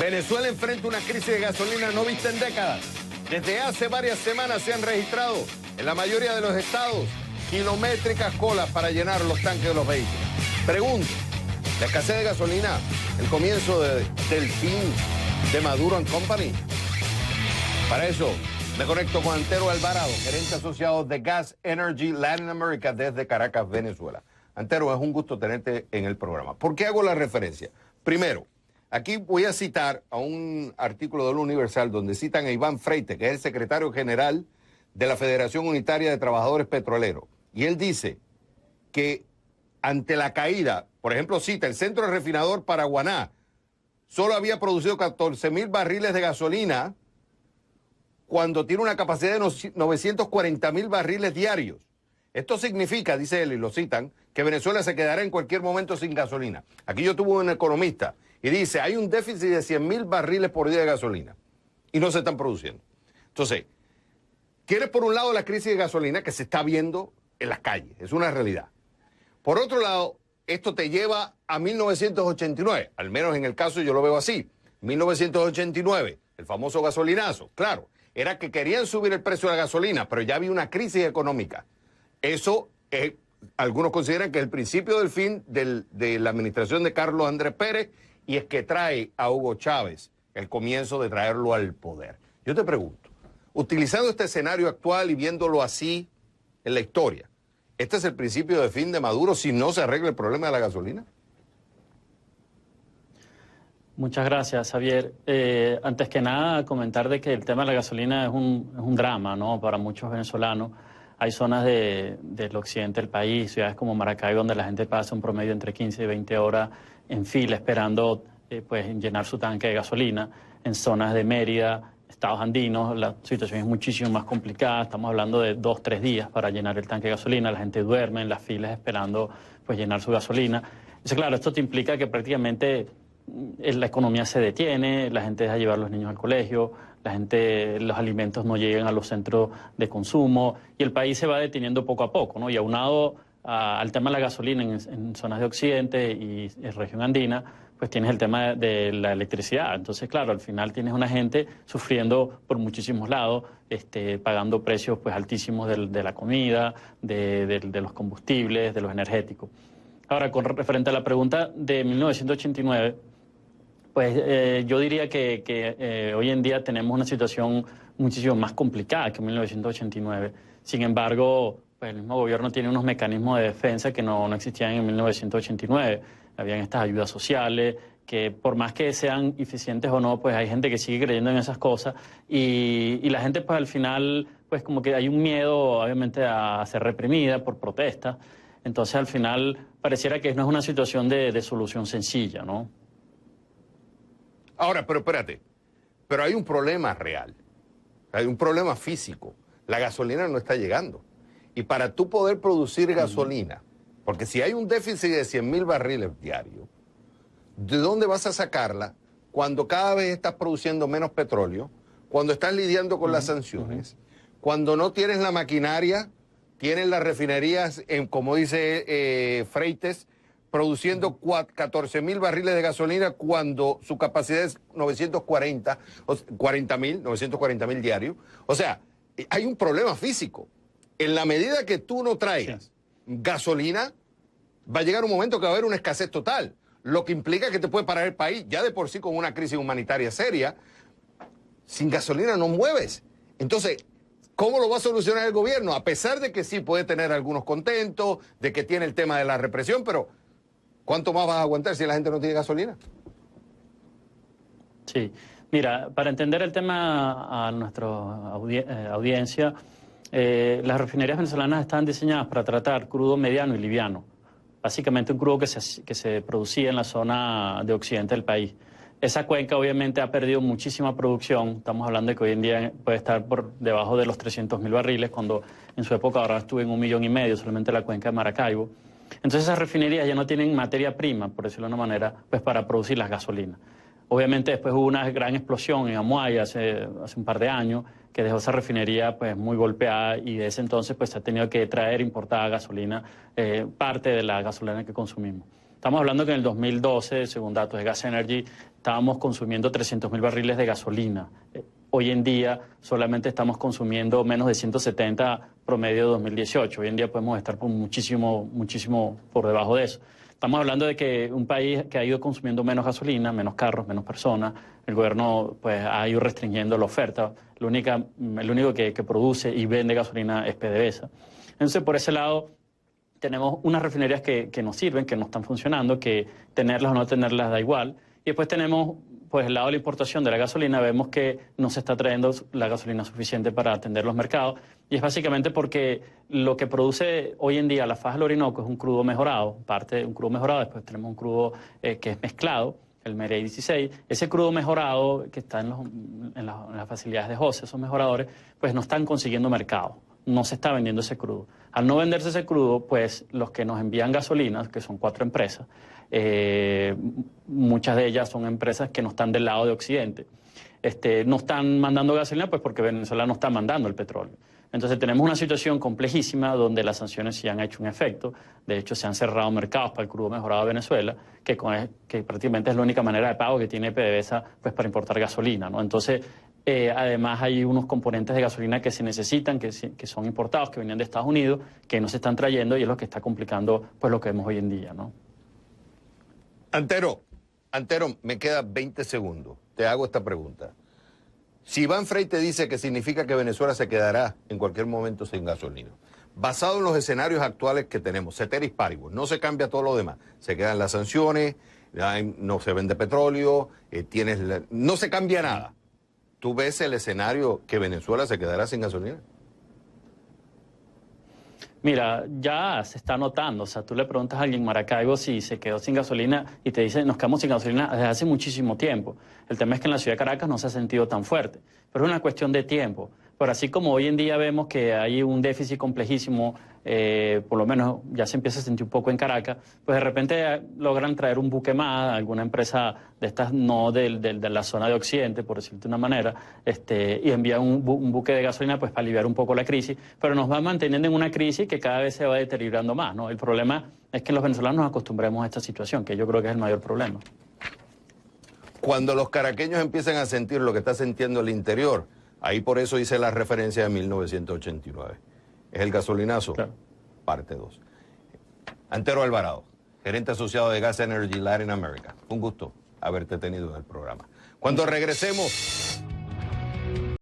Venezuela enfrenta una crisis de gasolina no vista en décadas. Desde hace varias semanas se han registrado en la mayoría de los estados kilométricas colas para llenar los tanques de los vehículos. Pregunto, ¿la escasez de gasolina, el comienzo del fin de Maduro and Company? Para eso me conecto con Antero Alvarado, gerente asociado de Gas Energy Latin America desde Caracas, Venezuela. Antero, es un gusto tenerte en el programa. ¿Por qué hago la referencia? Primero, aquí voy a citar a un artículo del Universal donde citan a Iván Freites, que es el secretario general de la Federación Unitaria de Trabajadores Petroleros. Y él dice que ante la caída, por ejemplo, cita el centro refinador Paraguaná, solo había producido 14,000 barriles de gasolina cuando tiene una capacidad de 940,000 barriles diarios. Esto significa, dice él, y lo citan, que Venezuela se quedará en cualquier momento sin gasolina. Aquí yo tuve un economista y dice, hay un déficit de 100,000 barriles por día de gasolina y no se están produciendo. Entonces, tienes por un lado la crisis de gasolina que se está viendo en las calles, es una realidad. Por otro lado, esto te lleva a 1989, al menos en el caso yo lo veo así. 1989, el famoso gasolinazo, claro, era que querían subir el precio de la gasolina, pero ya había una crisis económica. Eso algunos consideran que es el principio del fin de la administración de Carlos Andrés Pérez y es que trae a Hugo Chávez el comienzo de traerlo al poder. Yo te pregunto, utilizando este escenario actual y viéndolo así en la historia, ¿este es el principio de fin de Maduro si no se arregla el problema de la gasolina? Muchas gracias, Javier. Antes que nada, comentar de que el tema de la gasolina es un drama, ¿no?, para muchos venezolanos. Hay zonas del occidente del país, ciudades como Maracaibo, donde la gente pasa un promedio entre 15 y 20 horas en fila esperando pues, llenar su tanque de gasolina. En zonas de Mérida, estados andinos, la situación es muchísimo más complicada. Estamos hablando de 2 o 3 días para llenar el tanque de gasolina. La gente duerme en las filas esperando pues, llenar su gasolina. Entonces, claro, esto te implica que prácticamente la economía se detiene, la gente deja llevar a los niños al colegio, los alimentos no llegan a los centros de consumo y el país se va deteniendo poco a poco, ¿no? Y aunado al tema de la gasolina en zonas de Occidente y en región andina, pues tienes el tema de la electricidad. Entonces, claro, al final tienes una gente sufriendo por muchísimos lados, pagando precios pues altísimos de la comida, de los combustibles, de los energéticos. Ahora, con referente a la pregunta de 1989, pues yo diría que hoy en día tenemos una situación muchísimo más complicada que en 1989. Sin embargo, pues el mismo gobierno tiene unos mecanismos de defensa que no existían en 1989. Habían estas ayudas sociales, que por más que sean eficientes o no, pues hay gente que sigue creyendo en esas cosas y la gente pues al final, pues como que hay un miedo obviamente a ser reprimida por protestas. Entonces al final pareciera que no es una situación de solución sencilla, ¿no? Ahora, pero espérate, pero hay un problema real, hay un problema físico. La gasolina no está llegando. Y para tú poder producir gasolina, porque si hay un déficit de 100,000 barriles diarios, ¿de dónde vas a sacarla cuando cada vez estás produciendo menos petróleo, cuando estás lidiando con las sanciones, cuando no tienes la maquinaria, tienes las refinerías, como dice Freites, produciendo 14,000 barriles de gasolina cuando su capacidad es 940,000 diarios? O sea, hay un problema físico. En la medida que tú no traigas gasolina, va a llegar un momento que va a haber una escasez total, lo que implica que te puede parar el país, ya de por sí con una crisis humanitaria seria. Sin gasolina no mueves. Entonces, ¿cómo lo va a solucionar el gobierno? A pesar de que sí puede tener algunos contentos, de que tiene el tema de la represión, pero ¿cuánto más vas a aguantar si la gente no tiene gasolina? Sí, mira, para entender el tema a nuestra audiencia, las refinerías venezolanas están diseñadas para tratar crudo mediano y liviano. Básicamente un crudo que se producía en la zona de occidente del país. Esa cuenca obviamente ha perdido muchísima producción. Estamos hablando de que hoy en día puede estar por debajo de los 300,000 barriles, cuando en su época ahora estuvo en 1,5 millones solamente la cuenca de Maracaibo. Entonces esas refinerías ya no tienen materia prima, por decirlo de una manera, pues para producir las gasolinas. Obviamente después hubo una gran explosión en Amuay hace un par de años que dejó esa refinería pues muy golpeada y desde ese entonces pues se ha tenido que traer importada gasolina, parte de la gasolina que consumimos. Estamos hablando que en el 2012, según datos de Gas Energy, estábamos consumiendo 300.000 barriles de gasolina. Hoy en día solamente estamos consumiendo menos de 170 promedio de 2018. Hoy en día podemos estar por muchísimo por debajo de eso. Estamos hablando de que un país que ha ido consumiendo menos gasolina, menos carros, menos personas, el gobierno pues ha ido restringiendo la oferta. El único que produce y vende gasolina es PDVSA. Entonces, por ese lado, tenemos unas refinerías que nos sirven, que no están funcionando, que tenerlas o no tenerlas da igual. Y después tenemos, pues, el lado de la importación de la gasolina. Vemos que no se está trayendo la gasolina suficiente para atender los mercados. Y es básicamente porque lo que produce hoy en día la faja del Orinoco es un crudo mejorado, parte de un crudo mejorado. Después tenemos un crudo que es mezclado, el Merey 16. Ese crudo mejorado que está en las facilidades de José, esos mejoradores, pues no están consiguiendo mercado. No se está vendiendo ese crudo. Al no venderse ese crudo, pues los que nos envían gasolina, que son 4 empresas, muchas de ellas son empresas que no están del lado de Occidente, no están mandando gasolina pues porque Venezuela no está mandando el petróleo. Entonces tenemos una situación complejísima donde las sanciones sí han hecho un efecto. De hecho, se han cerrado mercados para el crudo mejorado de Venezuela, que prácticamente es la única manera de pago que tiene PDVSA pues, para importar gasolina, ¿no? Entonces, además hay unos componentes de gasolina que se necesitan, que son importados, que venían de Estados Unidos, que no se están trayendo y es lo que está complicando pues, lo que vemos hoy en día, ¿no? Antero, me quedan 20 segundos. Te hago esta pregunta. Si Iván Frey te dice que significa que Venezuela se quedará en cualquier momento sin gasolina, basado en los escenarios actuales que tenemos, ceteris paribus, no se cambia todo lo demás, se quedan las sanciones, no se vende petróleo, no se cambia nada. ¿Tú ves el escenario que Venezuela se quedará sin gasolina? Mira, ya se está notando. O sea, tú le preguntas a alguien en Maracaibo si se quedó sin gasolina y te dice, nos quedamos sin gasolina desde hace muchísimo tiempo. El tema es que en la ciudad de Caracas no se ha sentido tan fuerte, pero es una cuestión de tiempo. Pero así como hoy en día vemos que hay un déficit complejísimo, por lo menos ya se empieza a sentir un poco en Caracas, pues de repente logran traer un buque más, alguna empresa de estas no de la zona de Occidente, por decirte de una manera, y envía un buque de gasolina pues para aliviar un poco la crisis, pero nos va manteniendo en una crisis que cada vez se va deteriorando más, ¿no? El problema es que los venezolanos nos acostumbremos a esta situación, que yo creo que es el mayor problema. Cuando los caraqueños empiezan a sentir lo que está sintiendo el interior, ahí por eso hice la referencia de 1989. Es el gasolinazo, claro. Parte 2. Antero Alvarado, gerente asociado de Gas Energy Latin America. Un gusto haberte tenido en el programa. Cuando regresemos...